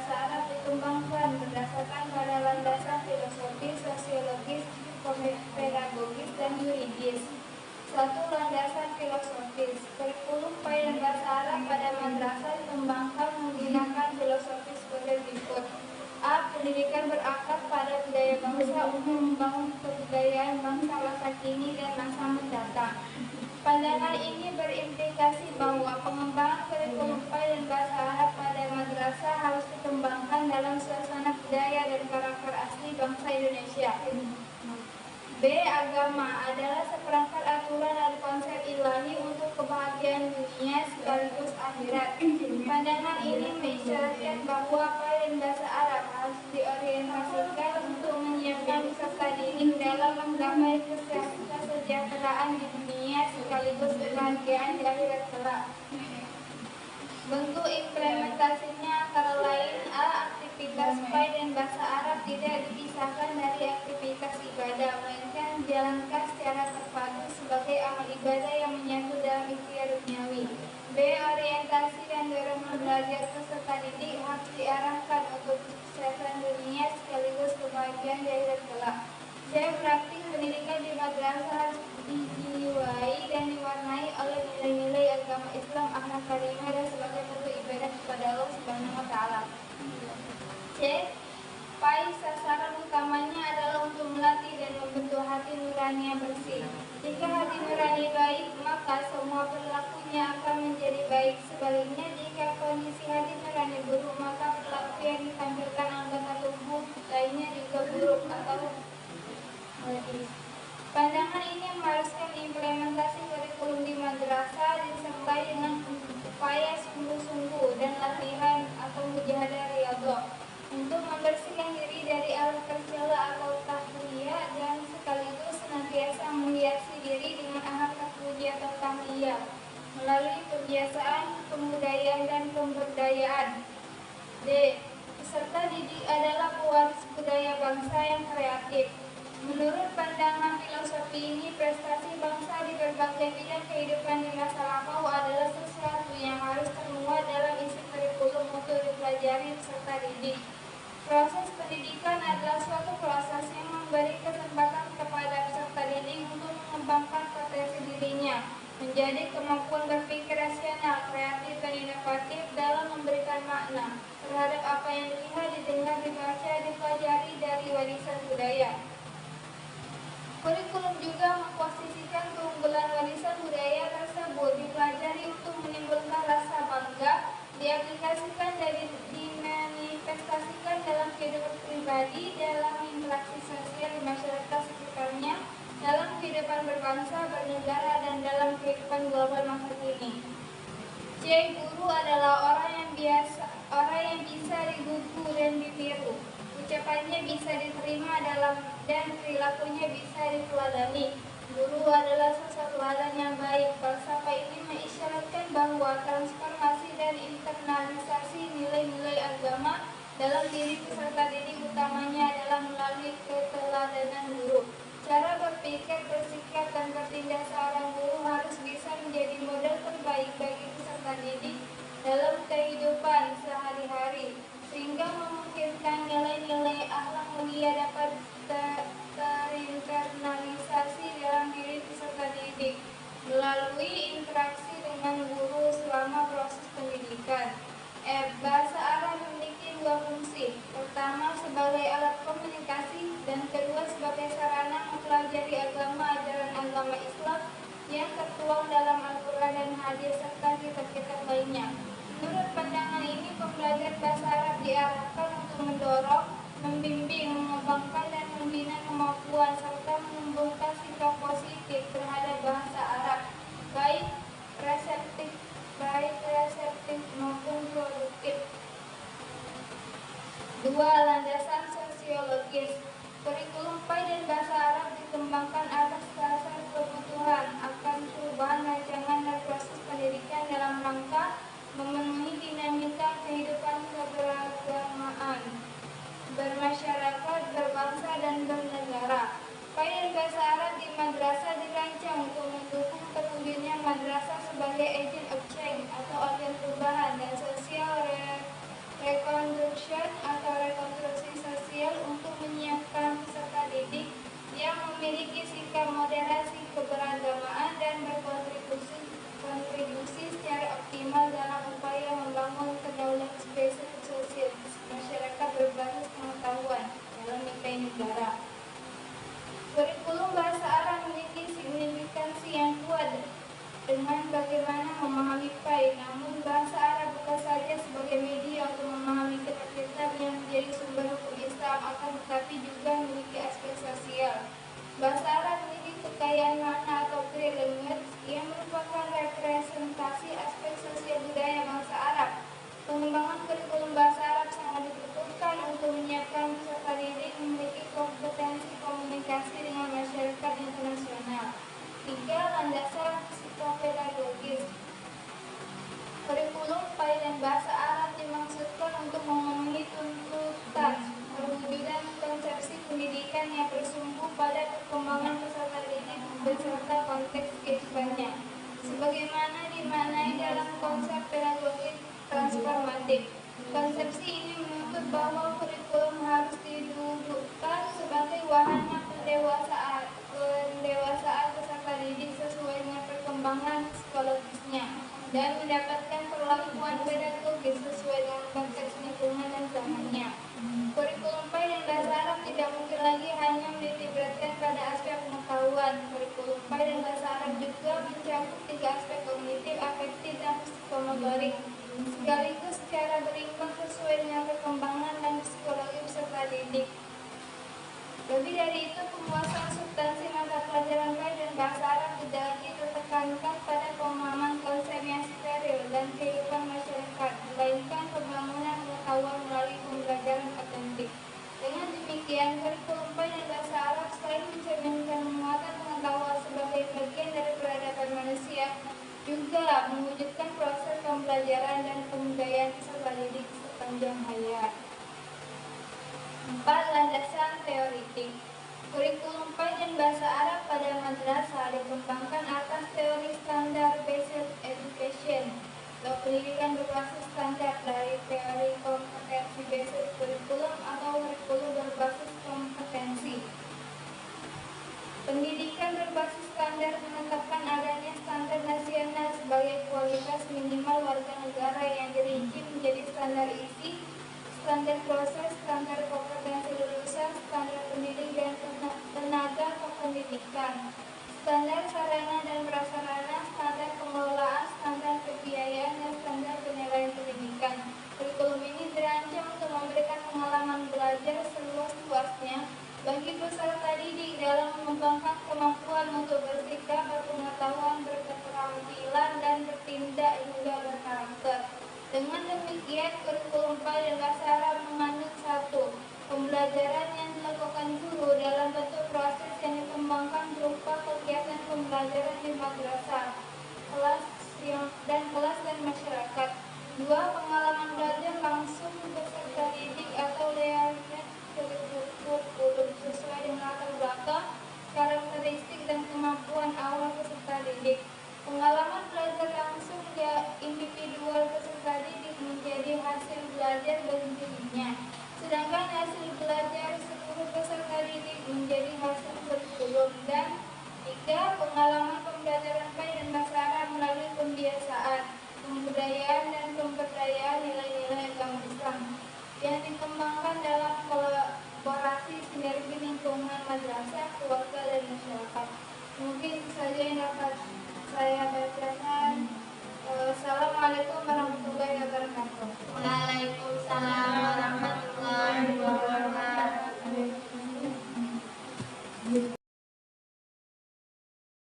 bahasa Arab dikembangkan berdasarkan pada landasan filosofis, sosiologis, pedagogis, dan yuridis. Suatu landasan filosofis. Kurikulum pelajaran bahasa Arab pada madrasah dikembangkan menggunakan filosofi sebagai berikut. A. Pendidikan berakar pada budaya bangsa untuk membangun kebudayaan bangsa masa kini dan masa mendatang. Pandangan ini berimplikasi bahwa pengembangan kurikulum dan bahasa Arab pada madrasah harus dikembangkan dalam suasana budaya dan karakter asli bangsa Indonesia. B. Agama adalah seperangkat aturan dan konsep ilahi untuk kebahagiaan dunia sekaligus akhirat. Pandangan ini mengisyaratkan bahwa pelajaran bahasa Arab harus diorientasikan untuk menyiapkan peserta didik dalam menggapai kesejahteraan di dunia sekaligus kebahagiaan di akhirat kelak. Bentuk implementasinya antara lain: A. Aktivitas pelajaran bahasa Arab tidak dipisahkan dari aktivitas ibadah, melainkan dijalankan secara terpadu sebagai amal ibadah yang menyatu dalam ikhtiar duniawi. B. Orientasi dan dorongan belajar peserta didik harus diarahkan untuk kesehatan dunia sekaligus kebahagiaan di akhirat kelak. C. Praktik pendidikan di madrasah harus dijiwai dan diwarnai oleh nilai-nilai agama Islam, akhlak karimah, dan sebagai bentuk ibadah kepada Allah Subhanahu wa Ta'ala. C. Sasaran utamanya adalah untuk melatih dan membentuk hati nurani yang bersih. Jika hati nurani baik, maka semua perilakunya akan menjadi baik. Sebaliknya, jika kondisi hati nurani buruk, maka perilaku yang ditampilkan anggota tubuh lainnya juga buruk atau pandangan ini mengharuskan implementasi kurikulum di madrasah disertai dengan upaya sungguh-sungguh dan latihan atau mujahadah riyadhah untuk membersihkan diri dari alat tercela atau tahliyah dan sekaligus senantiasa menghiasi diri dengan akhlak puji atau tahliyah melalui kebiasaan, kebudayaan, dan pemberdayaan. D. Peserta didik adalah pewaris budaya bangsa yang kreatif. Menurut pandangan filosofi ini, prestasi bangsa di berbagai bidang kehidupan di masa lampau adalah sesuatu yang harus termuat dalam isi kurikulum untuk dipelajari peserta didik. Proses pendidikan adalah suatu proses yang memberi kesempatan kepada peserta didik untuk mengembangkan potensi dirinya, menjadi kemampuan berpikir rasional, kreatif, dan inovatif dalam memberikan makna terhadap apa yang dilihat, didengar, dibaca, dipelajari dari warisan budaya. Kurikulum juga memposisikan keunggulan warisan budaya tersebut dipelajari untuk menimbulkan rasa bangga, diaplikasikan dan dimanifestasikan dalam kehidupan pribadi, dalam interaksi sosial di masyarakat sekitarnya, dalam kehidupan berbangsa, bernegara, dan dalam kehidupan global masa kini. C. Guru adalah orang yang bisa digugu dan ditiru. Ucapannya bisa diterima dan perilakunya bisa diteladani. Guru adalah sosok teladan yang baik. Falsafah ini mengisyaratkan bahwa transformasi dan internalisasi nilai-nilai agama dalam diri peserta didik utamanya adalah melalui keteladanan guru. Cara berpikir, bersikap, dan bertindak seorang guru harus bisa menjadi model terbaik bagi peserta didik dalam kehidupan sehari-hari, sehingga memungkinkan nilai-nilai akhlak mulia dapat terinternalisasi dalam diri peserta didik melalui interaksi dengan guru selama proses pendidikan. Bahasa Arab memiliki dua fungsi. Pertama, sebagai alat komunikasi, dan kedua, sebagai sarana moderasi keberagamaan dan berkontribusi secara optimal dalam upaya membangun kedaulatan spesies sosial masyarakat berbasis pengetahuan dalam nilai negara. Kurikulum bahasa Arab memiliki signifikansi yang kuat dengan bagaimana memahami PAI, namun bahasa Arab bukan saja sebagai media untuk memahami kitab-kitab yang menjadi sumber hukum Islam, akan tetapi juga memiliki aspek sosial. Bahasa Arab memiliki kekayaan makna atau great language yang merupakan representasi aspek sosial budaya bangsa Arab. Pengembangan kurikulum bahasa Arab sangat dibutuhkan untuk menyiapkan peserta didik memiliki kompetensi komunikasi dengan masyarakat internasional. 3. Landasan psikopedagogis. Kurikulum PAI dan bahasa Arab dimaksudkan untuk memenuhi tuntutan perwujudan konsepsi pendidikan yang bersumber pada perkembangan peserta didik beserta konteks kehidupannya, sebagaimana dimaknai dalam konsep pedagogi transformatif. Konsepsi ini menuntut bahwa kurikulum harus didudukkan sebagai wahana pendewasaan peserta didik sesuai dengan perkembangan psikologisnya dan mendapatkan perlakuan pedagogis sesuai dengan konteks lingkungan dan zamannya. Kurikulum PAI dan bahasa Arab tidak mungkin lagi hanya menitikberatkan pada aspek pengetahuan. Kurikulum PAI dan bahasa Arab juga mencakup 3 aspek kognitif, afektif, dan psikomotorik, sekaligus secara berimbang sesuai dengan perkembangan dan psikologi peserta didik. Lebih dari itu, penguasaan substansi mata pelajaran PAI dan bahasa Arab tidak lagi tertekankan pada pemahaman konsep yang steril dan kehidupan masyarakat, melainkan pembangunan pengetahuan melalui pembelajaran otentik. Dengan demikian, kurikulum PAI dan bahasa Arab selain mencerminkan penguatan pengetahuan sebagai bagian dari peradaban manusia, juga mewujudkan proses pembelajaran dan pembudayaan peserta didik sepanjang hayat. 4. Landasan teoritik. Kurikulum PAI dan bahasa Arab pada madrasah dikembangkan atas teori standar based education atau pendidikan berbasis standar dari teori kompetensi based kurikulum atau kurikulum berbasis kompetensi. Pendidikan berbasis standar menetapkan adanya standar nasional sebagai kualitas minimal warga negara yang dirinci menjadi standar isi, standar proses, standar kompetensi lulusan, standar pendidik dan tenaga kependidikan, standar sarana dan prasarana, standar pengelolaan, standar pembiayaan, dan standar penilaian pendidikan. Kurikulum ini dirancang untuk memberikan pengalaman belajar seluas-luasnya bagi peserta didik dalam mengembangkan kemampuan untuk bersikap, berpengetahuan, berketerampilan, dan bertindak hingga berkarakter. Dengan demikian, kurikulum PAI dan bahasa Arab mengandung 1. Pembelajaran yang dilakukan guru dalam bentuk proses yang dikembangkan berupa kegiatan pembelajaran di madrasah, kelas dan masyarakat. 2. Pengalaman belajar langsung peserta didik atau learner kurikulum sesuai dengan latar belakang, karakteristik, dan kemampuan awal peserta didik. Pengalaman belajar langsung individual peserta didik menjadi hasil belajar bagi dirinya, sedangkan hasil belajar seluruh peserta didik menjadi hasil kurikulum. Dan 3. Pengalaman pembelajaran PAI dan bahasa Arab melalui pembiasaan, pembudayaan, dan